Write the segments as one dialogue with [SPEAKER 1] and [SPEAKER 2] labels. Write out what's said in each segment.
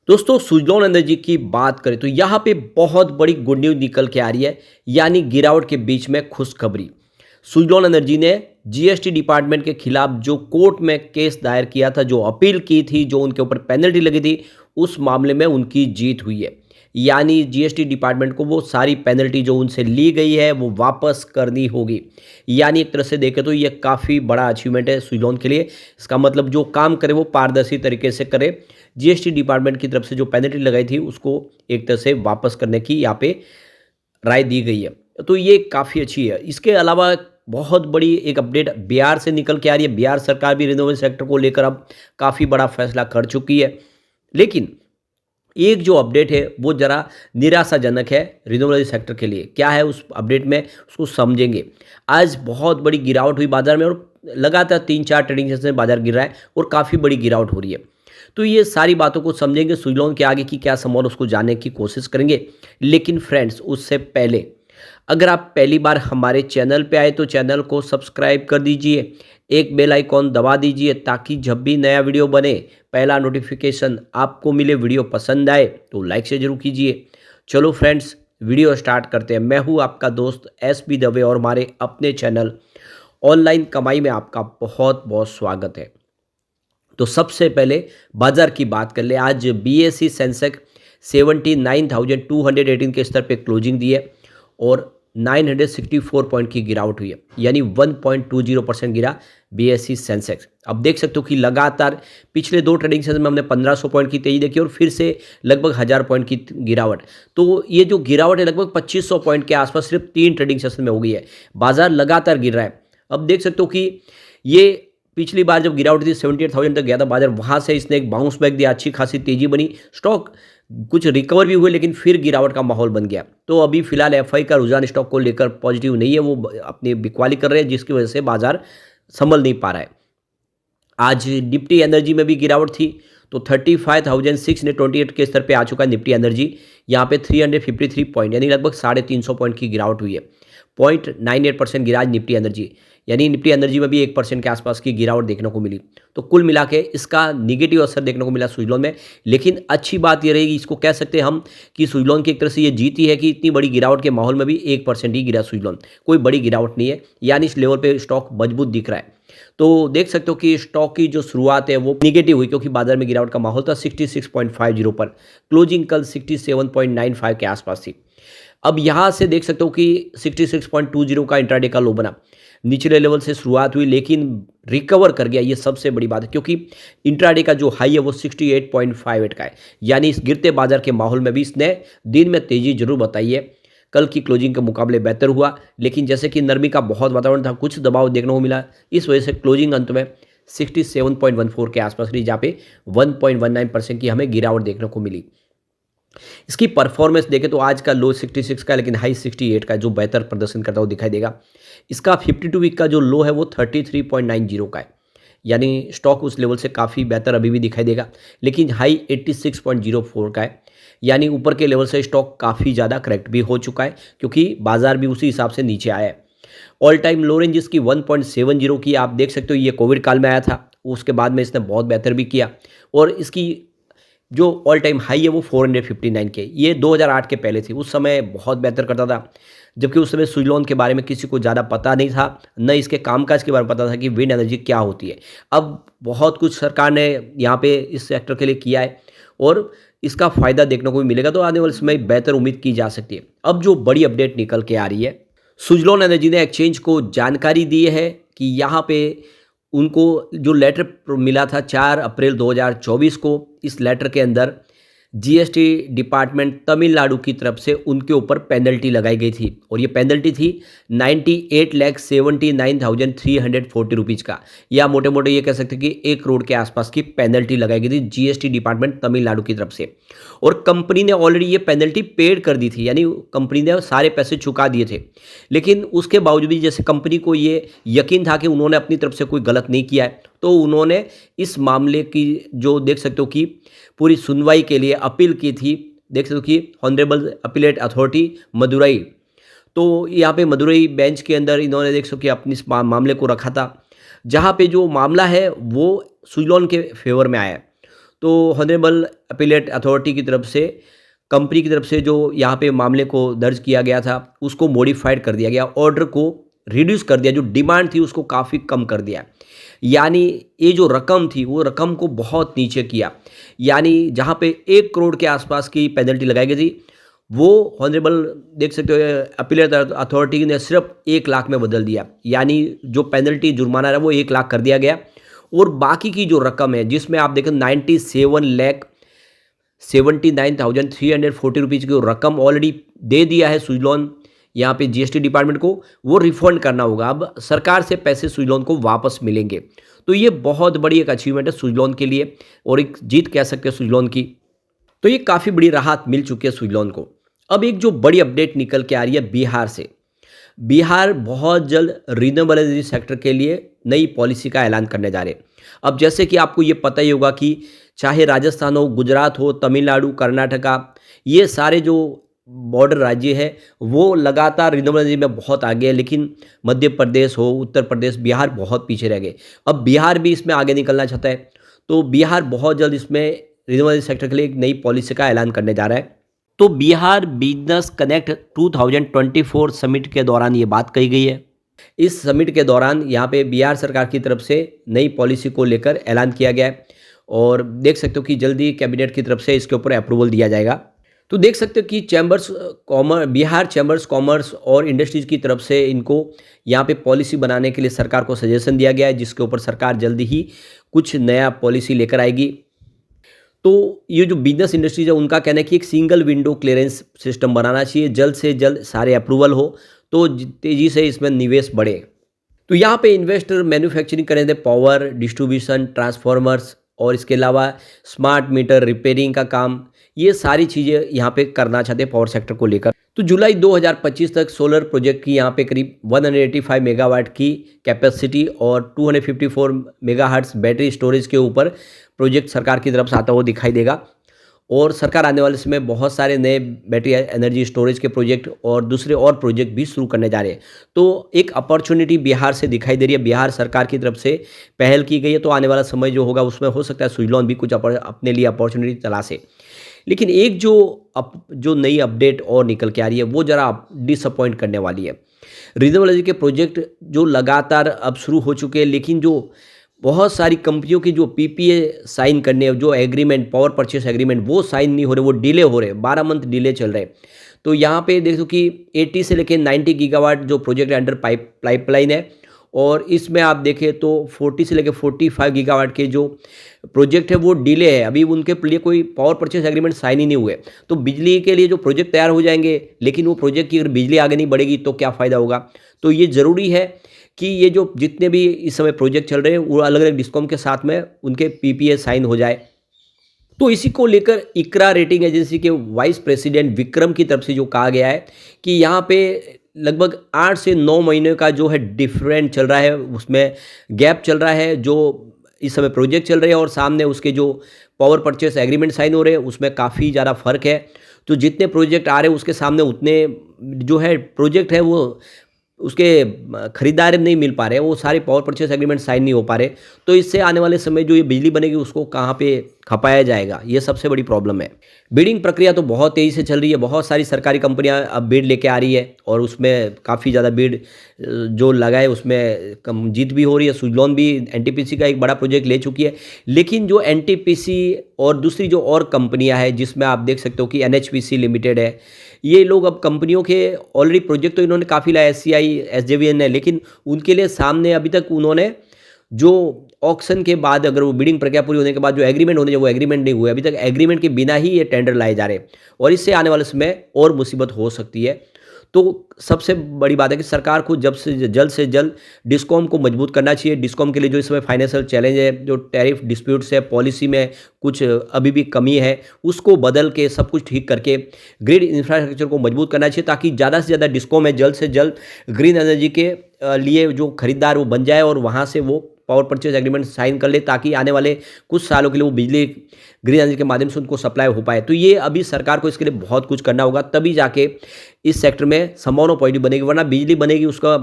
[SPEAKER 1] दोस्तों सुजलॉन एनर्जी की बात करें तो यहाँ पे बहुत बड़ी गुड न्यूज निकल के आ रही है। यानी गिरावट के बीच में खुशखबरी। सुजलॉन एनर्जी ने जीएसटी डिपार्टमेंट के खिलाफ जो कोर्ट में केस दायर किया था, जो अपील की थी, जो उनके ऊपर पेनल्टी लगी थी, उस मामले में उनकी जीत हुई है। यानी जीएसटी डिपार्टमेंट को वो सारी पेनल्टी जो उनसे ली गई है वो वापस करनी होगी। यानी एक तरह से देखें तो ये काफ़ी बड़ा अचीवमेंट है सुजलॉन के लिए। इसका मतलब जो काम करे वो पारदर्शी तरीके से करे। जीएसटी डिपार्टमेंट की तरफ से जो पेनल्टी लगाई थी उसको एक तरह से वापस करने की यहाँ पे राय दी गई है, तो ये काफ़ी अच्छी है। इसके अलावा बहुत बड़ी एक अपडेट बिहार से निकल के आ रही है। बिहार सरकार भी रिन्यूएबल सेक्टर को लेकर अब काफ़ी बड़ा फैसला कर चुकी है। लेकिन एक जो अपडेट है वो ज़रा निराशाजनक है रिन्यूएबल सेक्टर के लिए। क्या है उस अपडेट में, उसको समझेंगे। आज बहुत बड़ी गिरावट हुई बाजार में और लगातार 3-4 ट्रेडिंग सेशन में बाजार गिर रहा है और काफ़ी बड़ी गिरावट हो रही है। तो ये सारी बातों को समझेंगे, सुजलॉन के आगे की क्या संभावना उसको जानने की कोशिश करेंगे। लेकिन फ्रेंड्स, उससे पहले अगर आप पहली बार हमारे चैनल पे आए तो चैनल को सब्सक्राइब कर दीजिए, एक बेल आइकॉन दबा दीजिए ताकि जब भी नया वीडियो बने पहला नोटिफिकेशन आपको मिले। वीडियो पसंद आए तो लाइक से जरूर कीजिए। चलो फ्रेंड्स, वीडियो स्टार्ट करते हैं। मैं हूँ आपका दोस्त एसबी दवे और हमारे अपने चैनल ऑनलाइन कमाई में आपका बहुत बहुत स्वागत है। तो सबसे पहले बाजार की बात कर ले। आज बीएसई सेंसेक्स 79,218 के स्तर पे क्लोजिंग दी है और 964 पॉइंट की गिरावट हुई है। यानी 1.20% गिरा बीएसई सेंसेक्स। अब देख सकते हो कि लगातार पिछले 2 ट्रेडिंग सेशन में हमने 1500 पॉइंट की तेजी देखी और फिर से लगभग 1000 पॉइंट की गिरावट। तो ये जो गिरावट है लगभग 2500 पॉइंट के आसपास सिर्फ 3 ट्रेडिंग सेशन में हो गई है। बाजार लगातार गिर रहा है। अब देख सकते हो कि ये पिछली बार जब गिरावट थी 78,000 तक गया था बाजार, वहां से इसने एक बाउंस बैक दिया, अच्छी खासी तेजी बनी, स्टॉक कुछ रिकवर भी हुए, लेकिन फिर गिरावट का माहौल बन गया। तो अभी फिलहाल एफआई का रुझान स्टॉक को लेकर पॉजिटिव नहीं है, वो अपनी बिकवाली कर रहे हैं, जिसकी वजह से बाजार संभल नहीं पा रहा है। आज निफ्टी एनर्जी में भी गिरावट थी, तो 35,628 के स्तर पे आ चुका है निफ्टी एनर्जी। यहाँ पे 353 पॉइंट यानी लगभग 350 पॉइंट की गिरावट हुई है। 0.98% गिरा आज निफ्टी एनर्जी। यानी निफ्टी एनर्जी में भी 1% के आसपास की गिरावट देखने को मिली। तो कुल मिला के इसका निगेटिव असर देखने को मिला सुजलॉन में। लेकिन अच्छी बात ये रहेगी, इसको कह सकते हैं हम कि सुजलॉन की एक तरह से ये जीती है कि इतनी बड़ी गिरावट के माहौल में भी 1% ही गिरा सुजलॉन, कोई बड़ी गिरावट नहीं है। यानी इस लेवल पे स्टॉक मजबूत दिख रहा है। तो देख सकते हो कि स्टॉक की जो शुरुआत है वो निगेटिव हुई, क्योंकि बाजार में गिरावट का माहौल था। 66.50 पर क्लोजिंग कल 67.95 के आसपास थी। अब यहाँ से देख सकते हो कि 66.20 का इंट्राडे का लो बना। निचले लेवल से शुरुआत हुई लेकिन रिकवर कर गया, ये सबसे बड़ी बात है, क्योंकि इंट्राडे का जो हाई है वो 68.58 का है। यानी इस गिरते बाजार के माहौल में भी इसने दिन में तेजी जरूर बताई है। कल की क्लोजिंग के मुकाबले बेहतर हुआ, लेकिन जैसे कि नरमी का बहुत वातावरण था, कुछ दबाव देखने को मिला। इस वजह से क्लोजिंग अंत में 67.14 के आसपास रही, जहाँ पे 1.19% की हमें गिरावट देखने को मिली। इसकी परफॉर्मेंस देखें तो आज का लो 66 का, लेकिन हाई 68 का, जो बेहतर प्रदर्शन करता हुआ दिखाई देगा। इसका 52 वीक का जो लो है वो 33.90 का है। यानी स्टॉक उस लेवल से काफ़ी बेहतर अभी भी दिखाई देगा, लेकिन हाई 86.04 का है। यानी ऊपर के लेवल से स्टॉक काफ़ी ज़्यादा करेक्ट भी हो चुका है, क्योंकि बाजार भी उसी हिसाब से नीचे आया है। ऑल टाइम लो रेंज इसकी 1.70 की, आप देख सकते हो ये कोविड काल में आया था, उसके बाद में इसने बहुत बेहतर भी किया। और इसकी जो ऑल टाइम हाई है वो 459 के, ये 2008 के पहले थी। उस समय बहुत बेहतर करता था, जबकि उस समय सुजलॉन के बारे में किसी को ज़्यादा पता नहीं था, न इसके कामकाज के बारे में पता था कि विंड एनर्जी क्या होती है। अब बहुत कुछ सरकार ने यहाँ पे इस सेक्टर के लिए किया है और इसका फ़ायदा देखने को भी मिलेगा। तो आने वाले समय बेहतर उम्मीद की जा सकती है। अब जो बड़ी अपडेट निकल के आ रही है, सुजलॉन एनर्जी ने एक्सचेंज को जानकारी दी है कि यहाँ पे उनको जो लेटर मिला था 4 अप्रैल 2024 को, इस लेटर के अंदर जीएसटी डिपार्टमेंट तमिलनाडु की तरफ से उनके ऊपर पेनल्टी लगाई गई थी। और ये पेनल्टी थी 98,79,340 रुपीज़ का, या मोटे मोटे ये कह सकते हैं कि 1 करोड़ के आसपास की पेनल्टी लगाई गई थी जीएसटी डिपार्टमेंट तमिलनाडु की तरफ से। और कंपनी ने ऑलरेडी ये पेनल्टी पेड कर दी थी, यानी कंपनी ने सारे पैसे चुका दिए थे। लेकिन उसके बावजूद भी जैसे कंपनी को ये यकीन था कि उन्होंने अपनी तरफ से कोई गलत नहीं किया है, तो उन्होंने इस मामले की जो देख सकते हो कि पूरी सुनवाई के लिए अपील की थी। देख सकते हो कि ऑनरेबल अपीलेट अथॉरिटी मदुरई, तो यहाँ पे मदुरई बेंच के अंदर इन्होंने देख सकते हो कि अपनी इस मामले को रखा था, जहाँ पे जो मामला है वो सुजलॉन के फेवर में आया है। तो हॉनरेबल अपीलेट अथॉरिटी की तरफ से कंपनी की तरफ से जो यहाँ पे मामले को दर्ज किया गया था उसको मॉडिफाइड कर दिया गया, ऑर्डर को रिड्यूस कर दिया, जो डिमांड थी उसको काफ़ी कम कर दिया। यानी ये जो रकम थी वो रकम को बहुत नीचे किया, यानी जहाँ पे 1 करोड़ के आसपास की पेनल्टी लगाई गई थी वो हॉनरेबल देख सकते हो अपीलेट अथॉरिटी ने सिर्फ 1 लाख में बदल दिया। यानी जो पेनल्टी जुर्माना है वो 1 लाख कर दिया गया, और बाकी की जो रकम है जिसमें आप देखें 97,79,340 रुपीज़ की रकम ऑलरेडी दे दिया है सुजलॉन यहाँ पे जीएसटी डिपार्टमेंट को, वो रिफंड करना होगा। अब सरकार से पैसे सुजलॉन को वापस मिलेंगे। तो ये बहुत बड़ी एक अचीवमेंट है सुजलॉन के लिए और एक जीत कह सकते हैं सुजलॉन की। तो ये काफ़ी बड़ी राहत मिल चुकी है सुजलॉन को। अब एक जो बड़ी अपडेट निकल के आ रही है बिहार से। बिहार बहुत जल्द रिन्यूएबल एनर्जी सेक्टर के लिए नई पॉलिसी का ऐलान करने जा रहे हैं। अब जैसे कि आपको ये पता ही होगा कि चाहे राजस्थान हो, गुजरात हो, तमिलनाडु, कर्नाटका, ये सारे जो बॉर्डर राज्य है वो लगातार रिन्यूएबल एनर्जी में बहुत आगे है, लेकिन मध्य प्रदेश हो, उत्तर प्रदेश, बिहार बहुत पीछे रह गए। अब बिहार भी इसमें आगे निकलना चाहता है, तो बिहार बहुत जल्द इसमें रिन्यूएबल एनर्जी सेक्टर के लिए एक नई पॉलिसी का ऐलान करने जा रहा है। तो बिहार बिजनेस कनेक्ट 2024 समिट के दौरान ये बात कही गई है। इस समिट के दौरान यहाँ पे बिहार सरकार की तरफ से नई पॉलिसी को लेकर ऐलान किया गया है, और देख सकते हो कि जल्दी कैबिनेट की तरफ से इसके ऊपर अप्रूवल दिया जाएगा। तो देख सकते हो कि बिहार चैम्बर्स कॉमर्स और इंडस्ट्रीज की तरफ से इनको यहाँ पे पॉलिसी बनाने के लिए सरकार को सजेशन दिया गया है, जिसके ऊपर सरकार जल्दी ही कुछ नया पॉलिसी लेकर आएगी। तो ये जो बिजनेस इंडस्ट्रीज है उनका कहना है कि एक सिंगल विंडो क्लियरेंस सिस्टम बनाना चाहिए, जल्द से जल्द सारे अप्रूवल हो तो तेज़ी से इसमें निवेश बढ़े। तो यहाँ पे इन्वेस्टर मैन्युफैक्चरिंग करें थे, पावर डिस्ट्रीब्यूशन, ट्रांसफार्मर्स और इसके अलावा स्मार्ट मीटर रिपेयरिंग का काम, ये सारी चीज़ें यहाँ पे करना चाहते हैं पावर सेक्टर को लेकर। तो जुलाई 2025 तक सोलर प्रोजेक्ट की यहाँ पे करीब 185 मेगावाट की कैपेसिटी और 254 मेगाहर्ट्ज बैटरी स्टोरेज के ऊपर प्रोजेक्ट सरकार की तरफ से आता हुआ दिखाई देगा। और सरकार आने वाले समय बहुत सारे नए बैटरी एनर्जी स्टोरेज के प्रोजेक्ट और दूसरे और प्रोजेक्ट भी शुरू करने जा रहे हैं। तो एक अपॉर्चुनिटी बिहार से दिखाई दे रही है, बिहार सरकार की तरफ से पहल की गई है। तो आने वाला समय जो होगा उसमें हो सकता है सुजलॉन भी कुछ अपने लिए अपॉर्चुनिटी तलाशे। लेकिन एक जो नई अपडेट और निकल के आ रही है वो ज़रा डिसअपॉइंट करने वाली है। रिन्यूएबल एनर्जी के प्रोजेक्ट जो लगातार अब शुरू हो चुके हैं, लेकिन जो बहुत सारी कंपनियों की जो पीपीए साइन करने, जो एग्रीमेंट, पावर परचेस एग्रीमेंट, वो साइन नहीं हो रहे, वो डिले हो रहे, 12 मंथ डिले चल रहे। तो यहाँ पे देखो कि 80 से लेकर 90 गीगावाट जो प्रोजेक्ट अंडर पाइपलाइन है, और इसमें आप देखें तो 40 से लेकर 45 गीगावाट के जो प्रोजेक्ट है वो डिले है, अभी उनके लिए कोई पावर परचेस एग्रीमेंट साइन ही नहीं हुए। तो बिजली के लिए जो प्रोजेक्ट तैयार हो जाएंगे, लेकिन वो प्रोजेक्ट की अगर बिजली आगे नहीं बढ़ेगी तो क्या फ़ायदा होगा। तो ये ज़रूरी है कि ये जो जितने भी इस समय प्रोजेक्ट चल रहे हैं वो अलग अलग डिस्कॉम के साथ में उनके पीपीए साइन हो जाए। तो इसी को लेकर इकरा रेटिंग एजेंसी के वाइस प्रेसिडेंट विक्रम की तरफ से जो कहा गया है कि यहाँ पे लगभग 8 से 9 महीने का जो है डिफरेंट चल रहा है, उसमें गैप चल रहा है। जो इस समय प्रोजेक्ट चल रहे हैं और सामने उसके जो पावर परचेस एग्रीमेंट साइन हो रहे हैं उसमें काफ़ी ज़्यादा फ़र्क है। तो जितने प्रोजेक्ट आ रहे हैं उसके सामने उतने जो है प्रोजेक्ट है वो उसके खरीदार नहीं मिल पा रहे हैं, वो सारे पावर परचेस एग्रीमेंट साइन नहीं हो पा रहे। तो इससे आने वाले समय जो ये बिजली बनेगी उसको कहाँ पे खपाया जाएगा, ये सबसे बड़ी प्रॉब्लम है। बिडिंग प्रक्रिया तो बहुत तेज़ी से चल रही है, बहुत सारी सरकारी कंपनियां अब बिड लेके आ रही है और उसमें काफ़ी ज़्यादा बिड जो लगा है उसमें कम जीत भी हो रही है। सुजलॉन भी एनटीपीसी का एक बड़ा प्रोजेक्ट ले चुकी है, लेकिन जो एनटीपीसी और दूसरी जो और कंपनियाँ हैं जिसमें आप देख सकते हो कि एनएचपीसी लिमिटेड है, ये लोग अब कंपनियों के ऑलरेडी प्रोजेक्ट तो इन्होंने काफ़ी लाया, एससीआई, एसजेवीएन है, लेकिन उनके लिए सामने अभी तक उन्होंने जो ऑक्शन के बाद अगर वो बिडिंग प्रक्रिया पूरी होने के बाद जो एग्रीमेंट होने वो एग्रीमेंट नहीं हुए। अभी तक एग्रीमेंट के बिना ही ये टेंडर लाए जा रहे हैं और इससे आने वाले समय और मुसीबत हो सकती है। तो सबसे बड़ी बात है कि सरकार को जल्द से जल्द डिस्कॉम को मजबूत करना चाहिए। डिस्कॉम के लिए जो इसमें फाइनेंशियल चैलेंज है, जो टैरिफ डिस्प्यूट्स है, पॉलिसी में कुछ अभी भी कमी है, उसको बदल के सब कुछ ठीक करके ग्रिड इंफ्रास्ट्रक्चर को मजबूत करना चाहिए ताकि ज़्यादा से ज़्यादा डिस्कॉम है जल्द से जल्द ग्रीन एनर्जी के लिए जो खरीदार वो बन जाए और वहाँ से वो पावर परचेज एग्रीमेंट साइन कर ले ताकि आने वाले कुछ सालों के लिए वो बिजली ग्रीन एनर्जी के माध्यम से उनको सप्लाई हो पाए। तो ये अभी सरकार को इसके लिए बहुत कुछ करना होगा, तभी जाके इस सेक्टर में संभावना पॉजिटिव बनेगी, वरना बिजली बनेगी उसका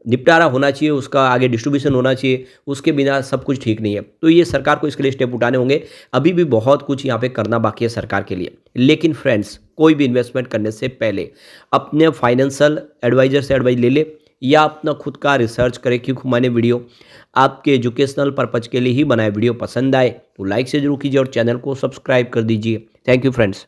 [SPEAKER 1] निपटारा होना चाहिए, उसका आगे डिस्ट्रीब्यूशन होना चाहिए, उसके बिना सब कुछ ठीक नहीं है। तो ये सरकार को इसके लिए स्टेप उठाने होंगे। अभी भी बहुत कुछ यहाँ पे करना बाकी है सरकार के लिए। लेकिन फ्रेंड्स, कोई भी इन्वेस्टमेंट करने से पहले अपने फाइनेंशियल एडवाइज़र से एडवाइस ले ले या अपना खुद का रिसर्च करें, क्योंकि मैंने वीडियो आपके एजुकेशनल पर्पज़ के लिए ही बनाया। वीडियो पसंद आए तो लाइक से ज़रूर कीजिए और चैनल को सब्सक्राइब कर दीजिए। Thank you friends.